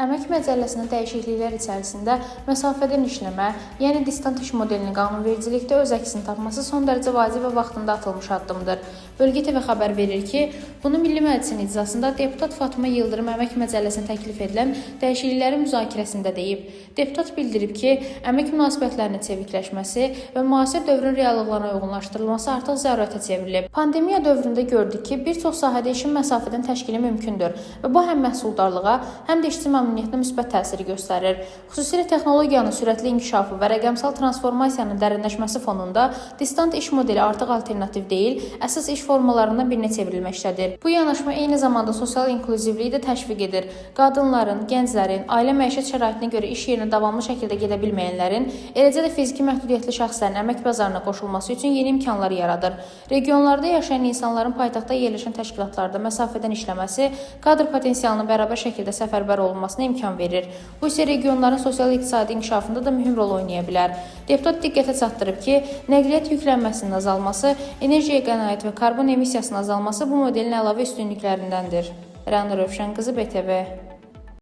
Əmək məcəlləsinin dəyişikliklər içərisində məsafədən işləmə, yəni distant iş modelinin qanunvericilikdə öz əksini tapması son dərəcə vacib və vaxtında atılmış addımdır. Bölgə TV xəbər verir ki, bunu Milli Məclisin iclasında deputat Fatma Yıldırım əmək məcəlləsinə təklif edilən dəyişikliklərin müzakirəsində deyib. Deputat bildirib ki, əmək münasibətlərinin çevikləşməsi və müasir dövrün reallıqlarına uyğunlaşdırılması artıq zərurətə çevrilib. Pandemiya dövründə gördük ki, bir çox sahədə işin məsafədən təşkili mümkündür və bu həm məhsuldarlığa, həm də işçi məmnuniyyətinə müsbət təsiri göstərir. Xüsusilə texnologiyanın sürətli inkişafı və rəqəmsal transformasiyanın dərinləşməsi fonunda distant iş modeli artıq alternativ deyil, əsas iş formalarından birinə çevrilməkdədir. Bu yanaşma eyni zamanda sosial inklüzivliyi də təşviq edir. Qadınların, gənclərin, ailə məişət şəraitinə görə iş yerinə davamlı şəkildə gedə bilməyənlərin, eləcə də fiziki məhdudiyyətli şəxslərin əmək bazarına qoşulması üçün yeni imkanlar yaradır. Regionlarda yaşayan insanların paytaxtda yerləşən təşkilatlarda məsafədən işləməsi kadr potensialının bərabər şəkildə səfərbər olunmasına imkan verir. Bu isə regionların sosial-iqtisadi inkişafında da mühüm rol oynaya bilər. Deputat diqqətə çatdırıb ki, nəqliyyat yüklənməsinin azalması, enerjiyə qənaət və karbon emissiyasının azalması bu modelin əlavə üstünlüklərindəndir. Rəna Rövşən qızı, BTV.